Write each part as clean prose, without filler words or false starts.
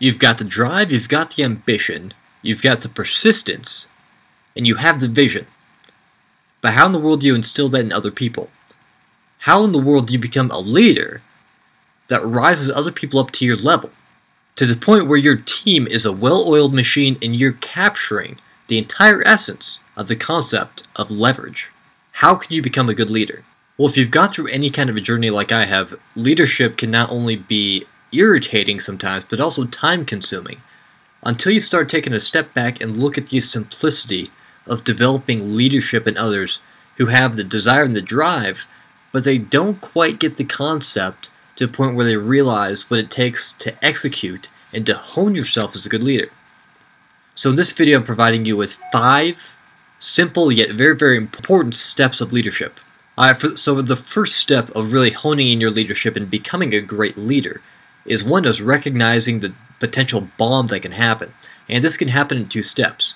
You've got the drive, you've got the ambition, you've got the persistence, and you have the vision. But how in the world do you instill that in other people? How in the world do you become a leader that rises other people up to your level, to the point where your team is a well-oiled machine and you're capturing the entire essence of the concept of leverage? How can you become a good leader? Well, if you've gone through any kind of a journey like I have, leadership can not only be irritating sometimes, but also time-consuming, until you start taking a step back and look at the simplicity of developing leadership in others who have the desire and the drive, but they don't quite get the concept to the point where they realize what it takes to execute and to hone yourself as a good leader. So in this video, I'm providing you with 5 simple yet very, very important steps of leadership. So the first step of really honing in your leadership and becoming a great leader is one is recognizing the potential bomb that can happen. And this can happen in 2 steps.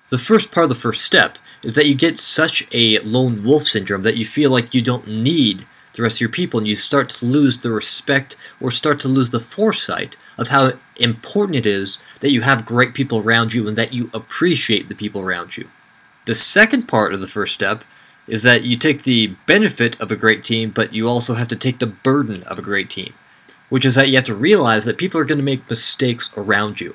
The first part of the first step is that you get such a lone wolf syndrome that you feel like you don't need the rest of your people, and you start to lose the respect or start to lose the foresight of how important it is that you have great people around you and that you appreciate the people around you. The second part of the first step is that you take the benefit of a great team, but you also have to take the burden of a great team, which is that you have to realize that people are going to make mistakes around you.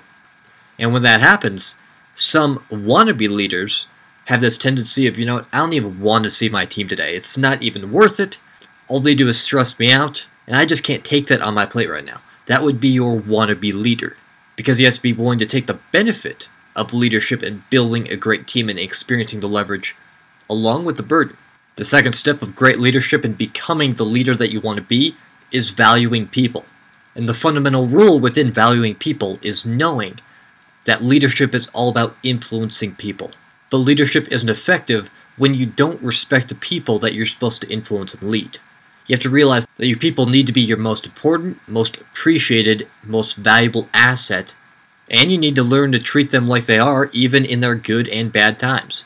And when that happens, some wannabe leaders have this tendency of, I don't even want to see my team today. It's not even worth it. All they do is stress me out, and I just can't take that on my plate right now. That would be your wannabe leader, because you have to be willing to take the benefit of leadership and building a great team and experiencing the leverage along with the burden. The second step of great leadership and becoming the leader that you want to be is valuing people. And the fundamental rule within valuing people is knowing that leadership is all about influencing people. But leadership isn't effective when you don't respect the people that you're supposed to influence and lead. You have to realize that your people need to be your most important, most appreciated, most valuable asset, and you need to learn to treat them like they are, even in their good and bad times.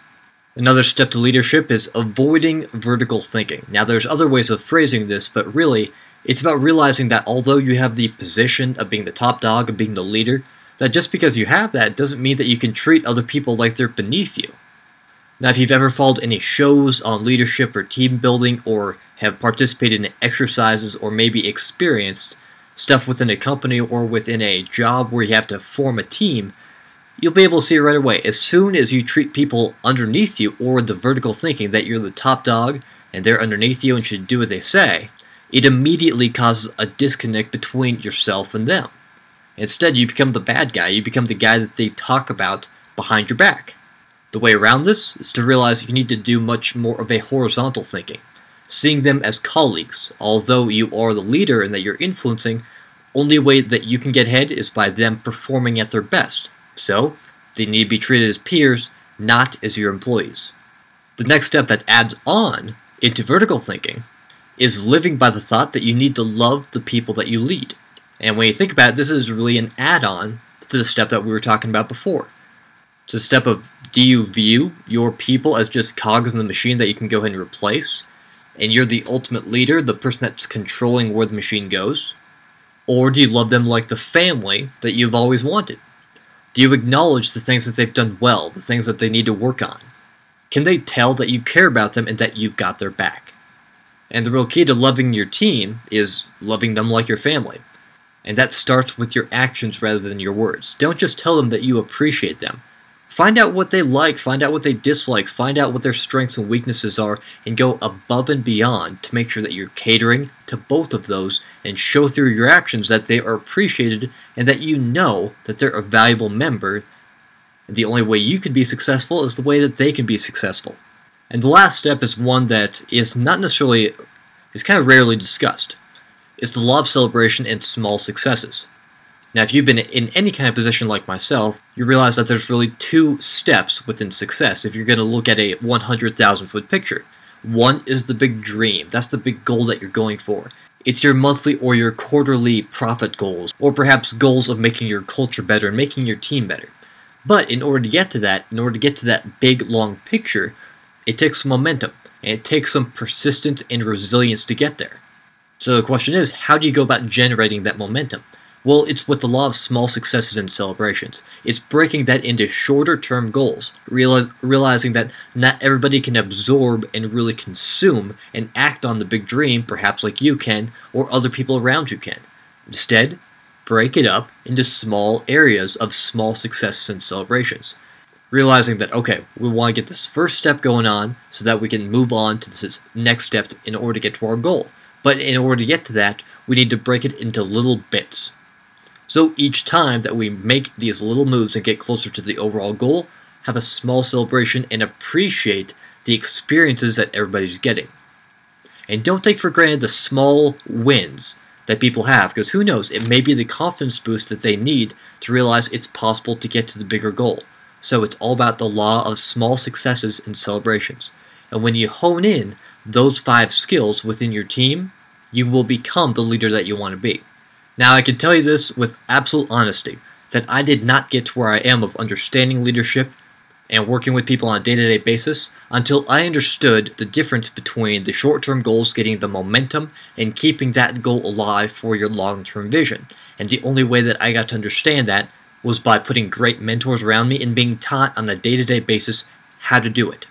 Another step to leadership is avoiding vertical thinking. Now, there's other ways of phrasing this, but really, it's about realizing that although you have the position of being the top dog, of being the leader, that just because you have that doesn't mean that you can treat other people like they're beneath you. Now, if you've ever followed any shows on leadership or team building, or have participated in exercises, or maybe experienced stuff within a company or within a job where you have to form a team, you'll be able to see it right away. As soon as you treat people underneath you, or the vertical thinking that you're the top dog and they're underneath you and should do what they say, it immediately causes a disconnect between yourself and them. Instead, you become the bad guy. You become the guy that they talk about behind your back. The way around this is to realize you need to do much more of a horizontal thinking, seeing them as colleagues. Although you are the leader and that you're influencing, only way that you can get ahead is by them performing at their best. So, they need to be treated as peers, not as your employees. The next step that adds on into vertical thinking is living by the thought that you need to love the people that you lead. And when you think about it, this is really an add-on to the step that we were talking about before. It's a step of, do you view your people as just cogs in the machine that you can go ahead and replace, and you're the ultimate leader, the person that's controlling where the machine goes? Or do you love them like the family that you've always wanted? Do you acknowledge the things that they've done well, the things that they need to work on? Can they tell that you care about them and that you've got their back? And the real key to loving your team is loving them like your family. And that starts with your actions rather than your words. Don't just tell them that you appreciate them. Find out what they like, find out what they dislike, find out what their strengths and weaknesses are, and go above and beyond to make sure that you're catering to both of those and show through your actions that they are appreciated and that you know that they're a valuable member. And the only way you can be successful is the way that they can be successful. And the last step is one that is not necessarily, is kind of rarely discussed. It's the law of celebration and small successes. Now, if you've been in any kind of position like myself, you realize that there's really 2 steps within success if you're going to look at a 100,000-foot picture. One is the big dream. That's the big goal that you're going for. It's your monthly or your quarterly profit goals, or perhaps goals of making your culture better and making your team better. But in order to get to that big, long picture, it takes some momentum, and it takes some persistence and resilience to get there. So the question is, how do you go about generating that momentum? Well, it's with the law of small successes and celebrations. It's breaking that into shorter-term goals, realizing that not everybody can absorb and really consume and act on the big dream, perhaps like you can, or other people around you can. Instead, break it up into small areas of small successes and celebrations. Realizing that, okay, we want to get this first step going on so that we can move on to this next step in order to get to our goal. But in order to get to that, we need to break it into little bits. So each time that we make these little moves and get closer to the overall goal, have a small celebration and appreciate the experiences that everybody's getting. And don't take for granted the small wins that people have, because who knows, it may be the confidence boost that they need to realize it's possible to get to the bigger goal. So it's all about the law of small successes and celebrations. And when you hone in those 5 skills within your team, you will become the leader that you want to be. Now, I can tell you this with absolute honesty, that I did not get to where I am of understanding leadership and working with people on a day-to-day basis until I understood the difference between the short-term goals, getting the momentum, and keeping that goal alive for your long-term vision. And the only way that I got to understand that was by putting great mentors around me and being taught on a day-to-day basis how to do it.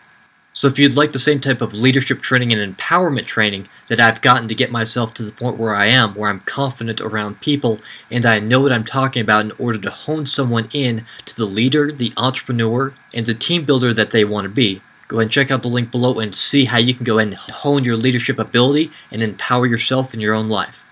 So if you'd like the same type of leadership training and empowerment training that I've gotten to get myself to the point where I am, where I'm confident around people and I know what I'm talking about in order to hone someone in to the leader, the entrepreneur, and the team builder that they want to be, go ahead and check out the link below and see how you can go ahead and hone your leadership ability and empower yourself in your own life.